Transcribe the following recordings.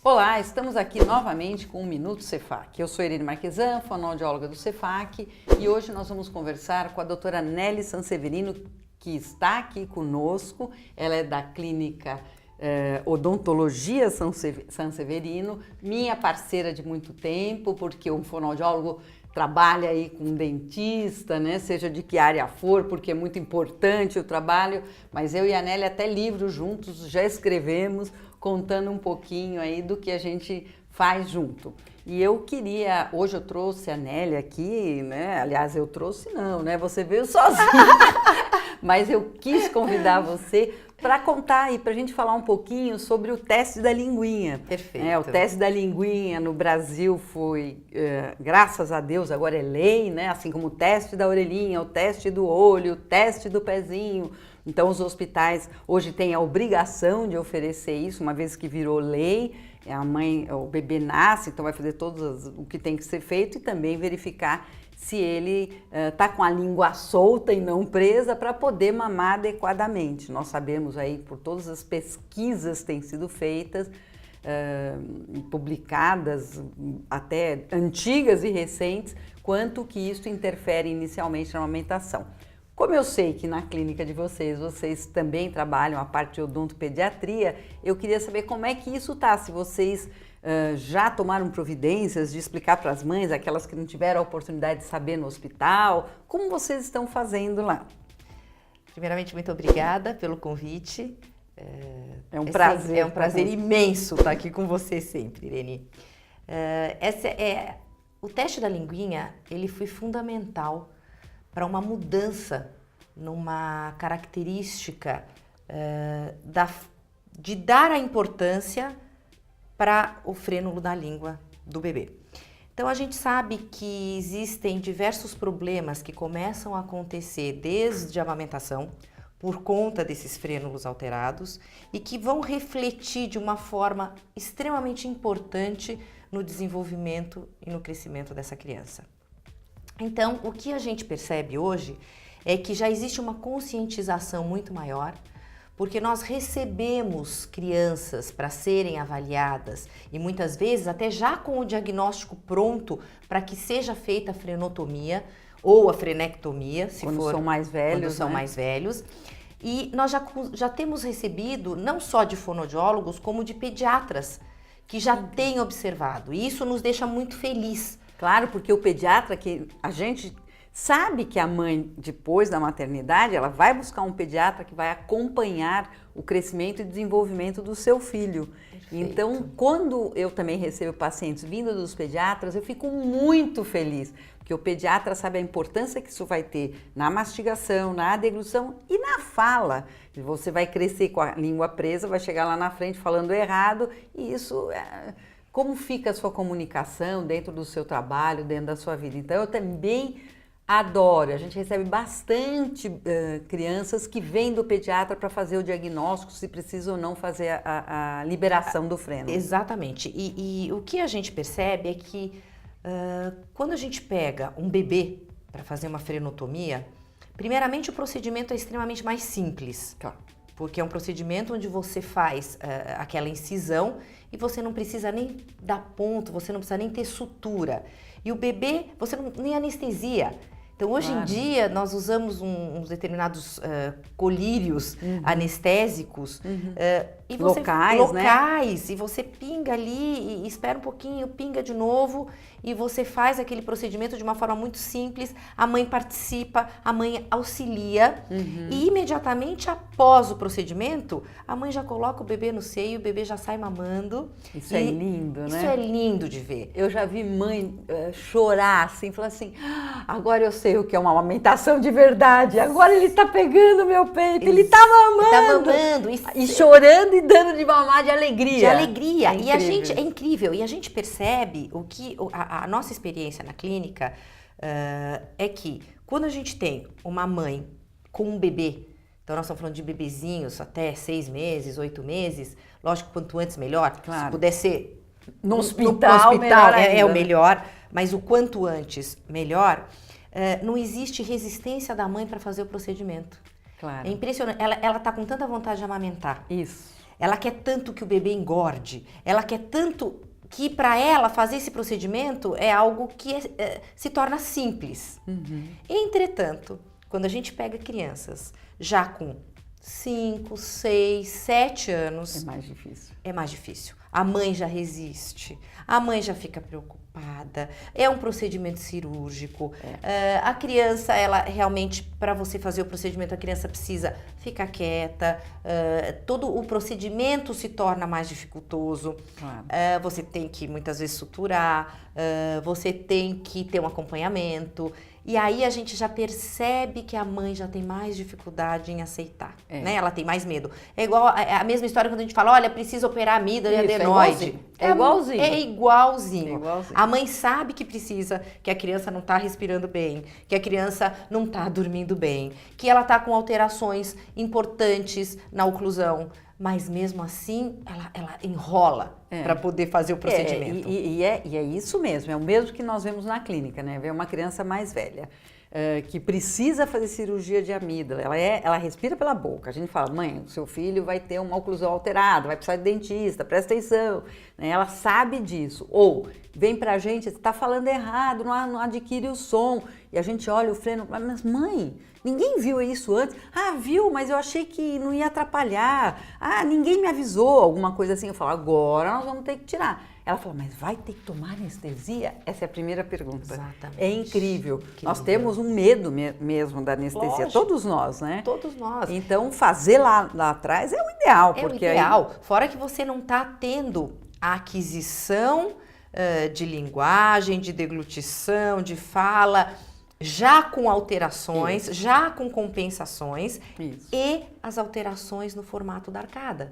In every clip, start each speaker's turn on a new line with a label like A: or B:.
A: Olá, estamos aqui novamente com o Minuto Cefac. Eu sou Irene Marquesan, fonoaudióloga do Cefac, e hoje nós vamos conversar com a doutora Nelly Sanseverino, que está aqui conosco. Ela é da clínica Odontologia Sanseverino, minha parceira de muito tempo, porque um fonoaudiólogo trabalha aí com um dentista, né? Seja de que área for, porque é muito importante o trabalho, mas eu e a Nelly até livros juntos já escrevemos, contando um pouquinho aí do que a gente faz junto. E eu queria, hoje eu trouxe a Nelly aqui, né? Aliás, eu trouxe não, né? Você veio sozinha, mas eu quis convidar você para contar e para a gente falar um pouquinho sobre o teste da linguinha.
B: Perfeito.
A: O teste da linguinha no Brasil foi, graças a Deus, agora é lei, né? Assim como o teste da orelhinha, o teste do olho, o teste do pezinho. Então os hospitais hoje têm a obrigação de oferecer isso, uma vez que virou lei. O bebê nasce, então vai fazer o que tem que ser feito e também verificar se ele está com a língua solta e não presa para poder mamar adequadamente. Nós sabemos aí, por todas as pesquisas que têm sido feitas, publicadas, até antigas e recentes, quanto que isso interfere inicialmente na amamentação. Como eu sei que na clínica de vocês também trabalham a parte de odontopediatria, eu queria saber como é que isso está, se vocês já tomaram providências de explicar para as mães, aquelas que não tiveram a oportunidade de saber no hospital, como vocês estão fazendo lá?
B: Primeiramente, muito obrigada pelo convite.
A: É um prazer.
B: É um prazer imenso estar aqui com você sempre, Irene. O teste da linguinha, ele foi fundamental para uma mudança numa característica de dar a importância para o frênulo da língua do bebê. Então a gente sabe que existem diversos problemas que começam a acontecer desde a amamentação por conta desses frênulos alterados e que vão refletir de uma forma extremamente importante no desenvolvimento e no crescimento dessa criança. Então, o que a gente percebe hoje é que já existe uma conscientização muito maior, porque nós recebemos crianças para serem avaliadas e muitas vezes até já com o diagnóstico pronto para que seja feita a frenotomia ou a frenectomia,
A: quando são mais velhos,
B: quando são mais velhos. E nós já temos recebido não só de fonoaudiólogos, como de pediatras que já têm observado. E isso nos deixa muito feliz.
A: Claro, porque o pediatra, que a gente sabe que a mãe, depois da maternidade, ela vai buscar um pediatra que vai acompanhar o crescimento e desenvolvimento do seu filho. Perfeito. Então, quando eu também recebo pacientes vindo dos pediatras, eu fico muito feliz, porque o pediatra sabe a importância que isso vai ter na mastigação, na deglução e na fala. Você vai crescer com a língua presa, vai chegar lá na frente falando errado, e isso como fica a sua comunicação dentro do seu trabalho, dentro da sua vida. Então, eu também adoro. A gente recebe bastante crianças que vêm do pediatra para fazer o diagnóstico, se precisa ou não fazer a liberação do frênulo.
B: Exatamente. E o que a gente percebe é que quando a gente pega um bebê para fazer uma frenotomia, primeiramente o procedimento é extremamente mais simples.
A: Claro.
B: Porque é um procedimento onde você faz aquela incisão e você não precisa nem dar ponto, você não precisa nem ter sutura. E o bebê, você não nem anestesia. Então, hoje em dia, nós usamos uns determinados colírios anestésicos
A: e você, locais,
B: e você pinga ali e espera um pouquinho, pinga de novo e você faz aquele procedimento de uma forma muito simples. A mãe participa, a mãe auxilia e imediatamente após o procedimento, a mãe já coloca o bebê no seio, o bebê já sai mamando.
A: Isso é lindo, né?
B: Isso é lindo de ver.
A: Eu já vi mãe chorar assim, falar assim, agora eu sei o que é uma amamentação de verdade, agora ele tá pegando meu peito, ele tá mamando.
B: Tá mamando.
A: E chorando e dando de mamar de alegria.
B: De alegria.
A: E a
B: gente, é incrível. E a gente percebe o que a nossa experiência na clínica é que quando a gente tem uma mãe com um bebê, então nós estamos falando de bebezinhos até 6 meses, 8 meses, lógico, quanto antes melhor.
A: Claro.
B: Se puder ser
A: no hospital
B: é o melhor, mas o quanto antes melhor, não existe resistência da mãe para fazer o procedimento.
A: Claro.
B: É impressionante. Ela tá com tanta vontade de amamentar.
A: Isso.
B: ela quer tanto que o bebê engorde, ela quer tanto que para ela fazer esse procedimento é algo que se torna simples. Entretanto, quando a gente pega crianças já com 5, 6, 7 anos...
A: É mais difícil.
B: É mais difícil. A mãe já resiste, a mãe já fica preocupada, é um procedimento cirúrgico. A criança, ela realmente, para você fazer o procedimento, a criança precisa ficar quieta, todo o procedimento se torna mais dificultoso.
A: Claro.
B: Você tem que, muitas vezes, suturar, você tem que ter um acompanhamento. E aí a gente já percebe que a mãe já tem mais dificuldade em aceitar, né? Ela tem mais medo. É igual a mesma história quando a gente fala, olha, precisa operar a amígdala e adenoide.
A: É igualzinho.
B: É igualzinho.
A: É igualzinho.
B: A mãe sabe que precisa, que a criança não está respirando bem, que a criança não está dormindo bem, que ela está com alterações importantes na oclusão. Mas mesmo assim, ela enrola para poder fazer o procedimento.
A: E é isso mesmo, é o mesmo que nós vemos na clínica, né? Vê uma criança mais velha que precisa fazer cirurgia de amígdala, ela respira pela boca. A gente fala, mãe, o seu filho vai ter uma oclusão alterada, vai precisar de dentista, presta atenção. Né? Ela sabe disso. Ou vem pra gente, você está falando errado, não adquire o som. E a gente olha o freno, mas mãe, ninguém viu isso antes? Ah, viu, mas eu achei que não ia atrapalhar. Ah, ninguém me avisou, alguma coisa assim. Eu falo, agora nós vamos ter que tirar. Ela fala, mas vai ter que tomar anestesia? Essa é a primeira pergunta.
B: Exatamente.
A: É incrível. Nós temos um medo mesmo da anestesia,
B: Lógico.
A: Todos nós, né?
B: Todos nós.
A: Então, fazer lá atrás é o ideal.
B: É
A: porque
B: o ideal. Fora que você não está tendo a aquisição de linguagem, de deglutição, de fala, já com alterações, já com compensações e as alterações no formato da arcada.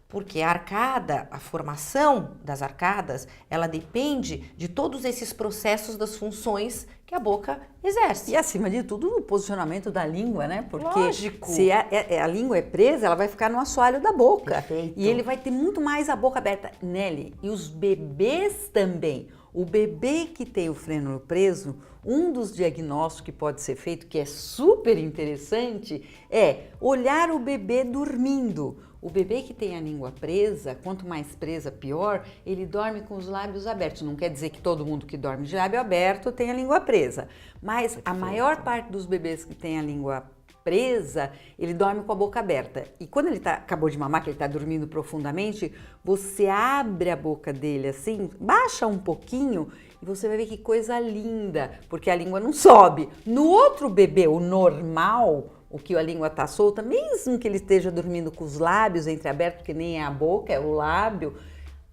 B: Porque a arcada, a formação das arcadas, ela depende de todos esses processos das funções que a boca exerce.
A: E acima de tudo, o posicionamento da língua, né? Porque
B: Lógico.
A: se a língua é presa, ela vai ficar no assoalho da boca.
B: Perfeito.
A: E ele vai ter muito mais a boca aberta. Nelly, e os bebês também. O bebê que tem o frênulo preso, um dos diagnósticos que pode ser feito, que é super interessante, é olhar o bebê dormindo. O bebê que tem a língua presa, quanto mais presa, pior, ele dorme com os lábios abertos. Não quer dizer que todo mundo que dorme de lábio aberto tem a língua presa, mas a maior parte dos bebês que tem a língua presa, ele dorme com a boca aberta. E quando ele acabou de mamar, que ele está dormindo profundamente, você abre a boca dele assim, baixa um pouquinho e você vai ver que coisa linda, porque a língua não sobe. No outro bebê, o normal, o que a língua está solta, mesmo que ele esteja dormindo com os lábios entreabertos, que nem é a boca, é o lábio,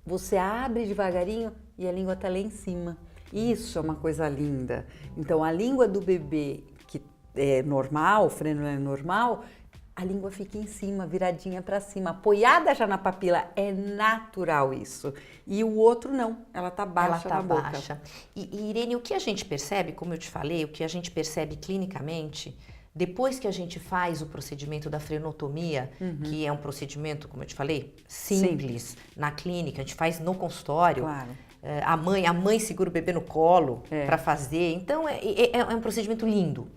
A: você abre devagarinho e a língua está lá em cima. Isso é uma coisa linda. Então, a língua do bebê que é normal, o frênulo é normal, a língua fica em cima, viradinha para cima, apoiada já na papila, é natural isso. E o outro não, ela está baixa na boca.
B: Baixa. E Irene, o que a gente percebe, como eu te falei, o que a gente percebe clinicamente, depois que a gente faz o procedimento da frenotomia, que é um procedimento, como eu te falei, simples, na clínica, a gente faz no consultório.
A: Claro.
B: A mãe segura o bebê no colo para fazer, então é um procedimento lindo.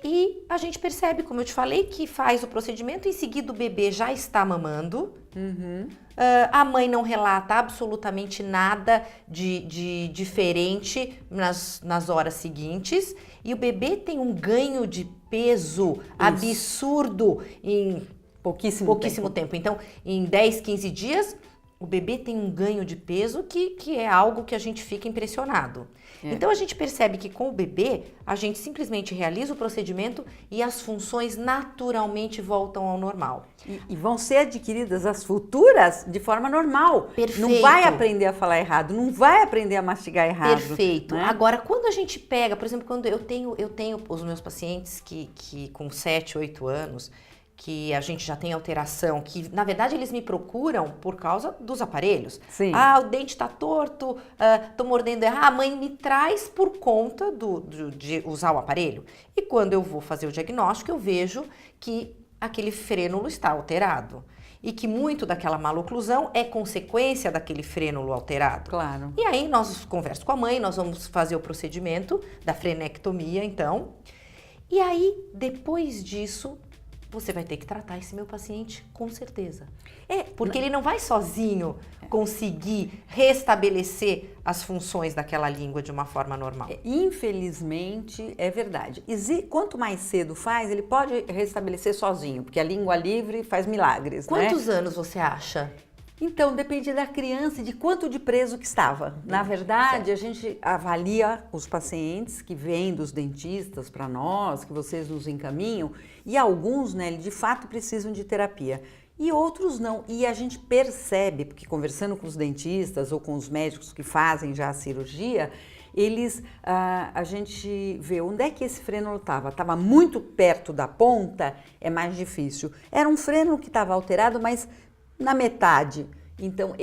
B: E a gente percebe, como eu te falei, que faz o procedimento, em seguida o bebê já está mamando, a mãe não relata absolutamente nada de diferente nas horas seguintes, e o bebê tem um ganho de peso absurdo em pouquíssimo tempo. Então, em 10, 15 dias, o bebê tem um ganho de peso que é algo que a gente fica impressionado. Então, a gente percebe que com o bebê, a gente simplesmente realiza o procedimento e as funções naturalmente voltam ao normal.
A: E vão ser adquiridas as futuras de forma normal.
B: Perfeito.
A: Não vai aprender a falar errado, não vai aprender a mastigar errado.
B: Perfeito.
A: Né?
B: Agora, quando a gente pega, por exemplo, quando eu tenho os meus pacientes que com 7, 8 anos, que a gente já tem alteração, que na verdade eles me procuram por causa dos aparelhos.
A: Sim.
B: Ah, o dente tá torto, tô mordendo errado. A mãe me traz por conta de usar o aparelho. E quando eu vou fazer o diagnóstico, eu vejo que aquele frênulo está alterado. E que muito daquela maloclusão é consequência daquele frênulo alterado.
A: Claro.
B: E aí nós conversamos com a mãe, nós vamos fazer o procedimento da frenectomia, então. E aí, depois disso, você vai ter que tratar esse meu paciente com certeza. Porque ele não vai sozinho conseguir restabelecer as funções daquela língua de uma forma normal.
A: Infelizmente, é verdade. Quanto mais cedo faz, ele pode restabelecer sozinho, porque a língua livre faz milagres,
B: Quantos anos você acha?
A: Então, depende da criança e de quanto de preso que estava. Na verdade, a gente avalia os pacientes que vêm dos dentistas para nós, que vocês nos encaminham, e alguns, né, de fato precisam de terapia. E outros não. E a gente percebe, porque conversando com os dentistas ou com os médicos que fazem já a cirurgia, a gente vê onde é que esse frênulo estava. Estava muito perto da ponta, é mais difícil. Era um frênulo que estava alterado, mas na metade. Então,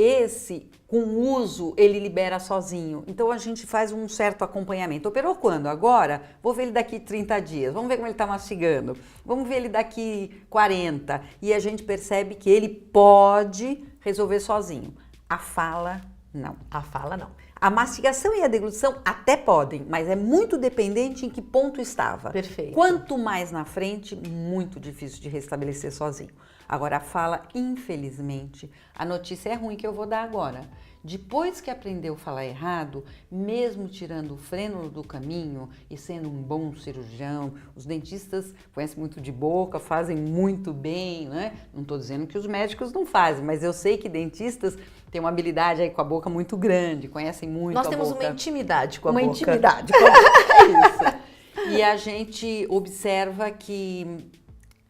A: com uso, ele libera sozinho. Então, a gente faz um certo acompanhamento. Operou quando? Agora? Vou ver ele daqui 30 dias. Vamos ver como ele está mastigando. Vamos ver ele daqui 40. E a gente percebe que ele pode resolver sozinho. A fala, não.
B: A fala, não.
A: A mastigação e a deglutição até podem, mas é muito dependente em que ponto estava.
B: Perfeito.
A: Quanto mais na frente, muito difícil de restabelecer sozinho. Agora, a fala, infelizmente, a notícia é ruim que eu vou dar agora. Depois que aprendeu a falar errado, mesmo tirando o frênulo do caminho e sendo um bom cirurgião, os dentistas conhecem muito de boca, fazem muito bem, né? Não estou dizendo que os médicos não fazem, mas eu sei que dentistas têm uma habilidade aí com a boca muito grande, conhecem muito a boca.
B: Nós temos uma intimidade com a boca.
A: Uma intimidade com a boca, é isso. E a gente observa que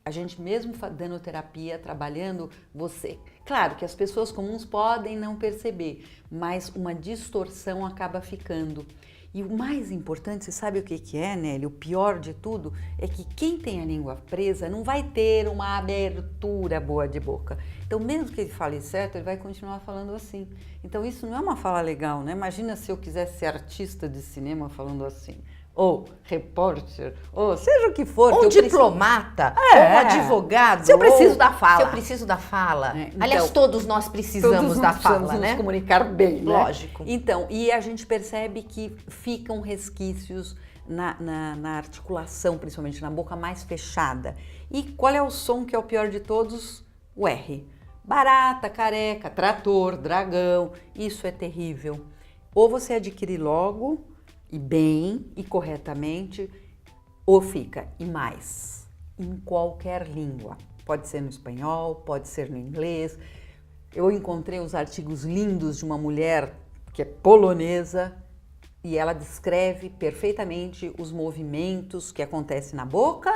A: a gente mesmo dando terapia, trabalhando você. Claro que as pessoas comuns podem não perceber, mas uma distorção acaba ficando. E o mais importante, você sabe o que é, Nelly? O pior de tudo é que quem tem a língua presa não vai ter uma abertura boa de boca. Então, mesmo que ele fale certo, ele vai continuar falando assim. Então, isso não é uma fala legal, né? Imagina se eu quisesse ser artista de cinema falando assim. Ou repórter, ou seja o que for.
B: Ou diplomata, ou advogado.
A: Se eu preciso da fala.
B: Se eu preciso da fala.
A: Então,
B: aliás, todos nós precisamos da fala, né?
A: Nos comunicar bem, né?
B: Lógico.
A: Então, e a gente percebe que ficam resquícios na articulação, principalmente na boca mais fechada. E qual é o som que é o pior de todos? O R. Barata, careca, trator, dragão, isso é terrível. Ou você adquire logo, e bem, e corretamente, ou fica, e mais, em qualquer língua. Pode ser no espanhol, pode ser no inglês. Eu encontrei os artigos lindos de uma mulher que é polonesa e ela descreve perfeitamente os movimentos que acontecem na boca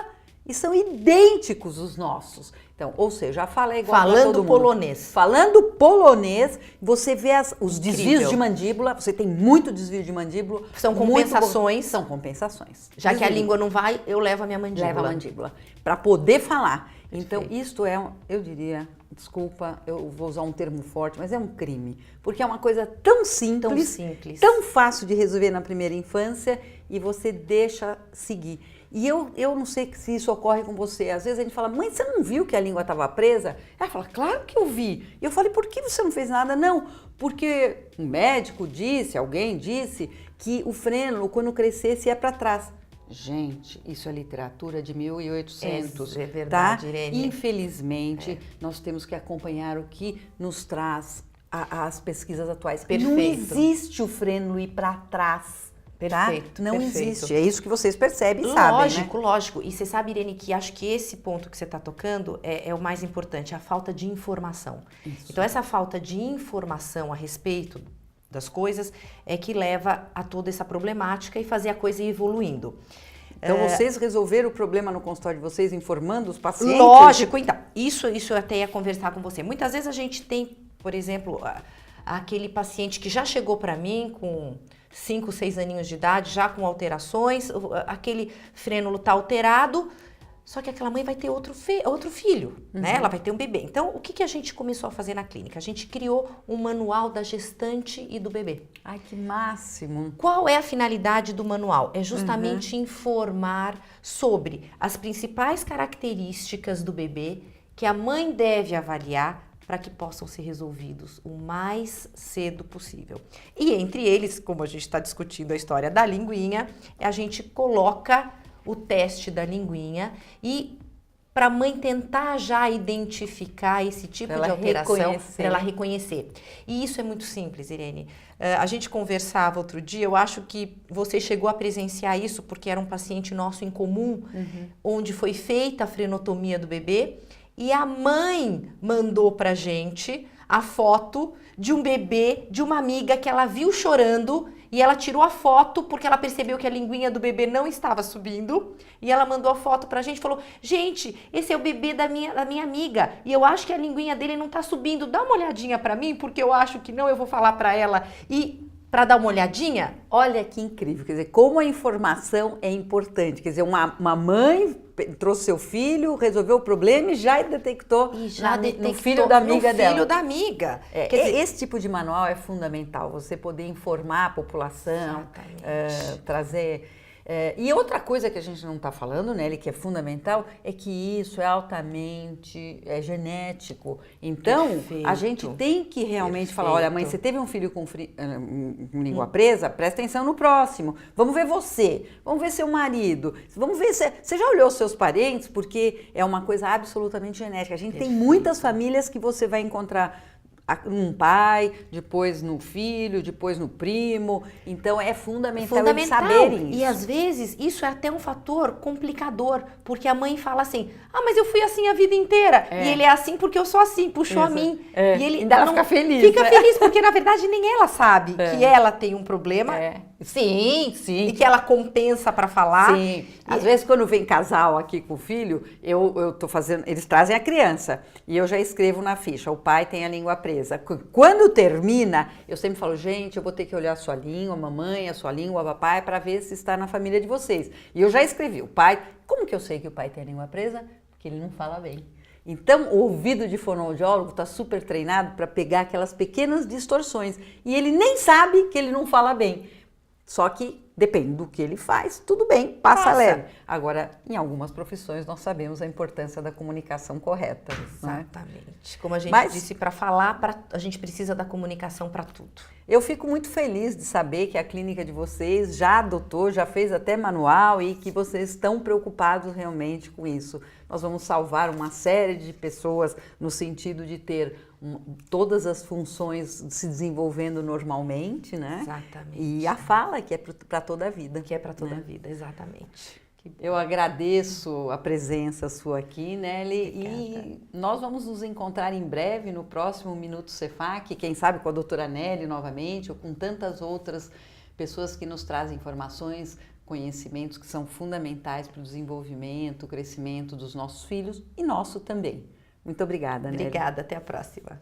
A: e são idênticos os nossos. Então, ou seja, a fala é igual a todo mundo.
B: Falando polonês.
A: Falando polonês, você vê os desvios de mandíbula, você tem muito desvio de mandíbula.
B: São compensações.
A: São compensações.
B: Já desvio. Que a língua não vai, eu levo a minha mandíbula.
A: Leva a mandíbula, para poder falar. Então, isto é, eu diria, desculpa, eu vou usar um termo forte, mas é um crime. Porque é uma coisa tão simples, tão fácil de resolver na primeira infância e você deixa seguir. E eu não sei se isso ocorre com você. Às vezes a gente fala, mãe, você não viu que a língua estava presa? Ela fala, claro que eu vi. E eu falei, por que você não fez nada? Não, porque um médico disse, alguém disse, que o frênulo, quando crescesse, ia para trás. Gente, isso é literatura de 1800,
B: é verdade,
A: tá?
B: Irene.
A: Infelizmente, nós temos que acompanhar o que nos traz as pesquisas atuais.
B: Perfeito.
A: Não existe o frênulo ir para trás.
B: Perfeito,
A: tá? Não
B: perfeito.
A: existe. É isso que vocês percebem e sabem,
B: Lógico,
A: né?
B: lógico. E você sabe, Irene, que acho que esse ponto que você está tocando é o mais importante, a falta de informação. Isso. Então, essa falta de informação a respeito das coisas é que leva a toda essa problemática e fazer a coisa ir evoluindo.
A: Então, vocês resolveram o problema no consultório de vocês informando os pacientes?
B: Lógico, então. Isso eu até ia conversar com você. Muitas vezes a gente tem, por exemplo, aquele paciente que já chegou para mim com 5, 6 aninhos de idade, já com alterações, aquele frênulo está alterado, só que aquela mãe vai ter outro filho, né? Ela vai ter um bebê. Então, o que a gente começou a fazer na clínica? A gente criou um manual da gestante e do bebê.
A: Ai, que máximo!
B: Qual é a finalidade do manual? É justamente informar sobre as principais características do bebê que a mãe deve avaliar para que possam ser resolvidos o mais cedo possível. E entre eles, como a gente está discutindo a história da linguinha, a gente coloca o teste da linguinha e para a mãe tentar já identificar esse tipo de alteração, para ela reconhecer. E isso é muito simples, Irene. A gente conversava outro dia, eu acho que você chegou a presenciar isso, porque era um paciente nosso em comum, onde foi feita a frenotomia do bebê, e a mãe mandou pra gente a foto de um bebê, de uma amiga que ela viu chorando, e ela tirou a foto porque ela percebeu que a linguinha do bebê não estava subindo, e ela mandou a foto pra gente e falou: gente, esse é o bebê da minha amiga, e eu acho que a linguinha dele não tá subindo, dá uma olhadinha pra mim, porque eu acho que não, eu vou falar pra ela, e para dar uma olhadinha.
A: Olha que incrível, quer dizer, como a informação é importante, quer dizer, uma mãe trouxe seu filho, resolveu o problema e já detectou, no filho da amiga dela.
B: No filho da amiga.
A: Quer dizer, esse tipo de manual é fundamental, você poder informar a população, trazer... e outra coisa que a gente não está falando, Nelly, que é fundamental, é que isso é altamente genético. Então, a gente tem que realmente falar, olha, mãe, você teve um filho com língua presa, presta atenção no próximo. Vamos ver você, vamos ver seu marido, vamos ver se você já olhou seus parentes, porque é uma coisa absolutamente genética. A gente tem muitas famílias que você vai encontrar um pai, depois no filho, depois no primo. Então é fundamental eles saberem isso.
B: E às vezes isso é até um fator complicador, porque a mãe fala assim: ah, mas eu fui assim a vida inteira, e ele é assim porque eu sou assim, puxou a mim. E ele
A: ainda ela fica feliz.
B: Fica feliz, porque na verdade nem ela sabe que ela tem um problema.
A: Sim, sim.
B: E que ela compensa para falar.
A: Sim. Às vezes quando vem casal aqui com o filho, eu tô fazendo, eles trazem a criança e eu já escrevo na ficha, o pai tem a língua presa. Quando termina, eu sempre falo, gente, eu vou ter que olhar a sua língua, a mamãe, a sua língua, o papai, para ver se está na família de vocês. E eu já escrevi, o pai, como que eu sei que o pai tem a língua presa? Porque ele não fala bem. Então, o ouvido de fonoaudiólogo está super treinado para pegar aquelas pequenas distorções e ele nem sabe que ele não fala bem. Só que depende do que ele faz, tudo bem, passa leve. Agora, em algumas profissões, nós sabemos a importância da comunicação correta.
B: Exatamente. Né? Como a gente disse, para falar, a gente precisa da comunicação para tudo.
A: Eu fico muito feliz de saber que a clínica de vocês já adotou, já fez até manual e que vocês estão preocupados realmente com isso. Nós vamos salvar uma série de pessoas no sentido de ter todas as funções se desenvolvendo normalmente, né?
B: Exatamente.
A: E a fala, que é para toda a vida.
B: Que é para toda a vida, exatamente.
A: Eu agradeço a presença sua aqui, Nelly, e nós vamos nos encontrar em breve no próximo Minuto Cefac, quem sabe com a doutora Nelly novamente, ou com tantas outras pessoas que nos trazem informações, conhecimentos que são fundamentais para o desenvolvimento, o crescimento dos nossos filhos e nosso também. Muito obrigada, Nelly.
B: Obrigada, até a próxima.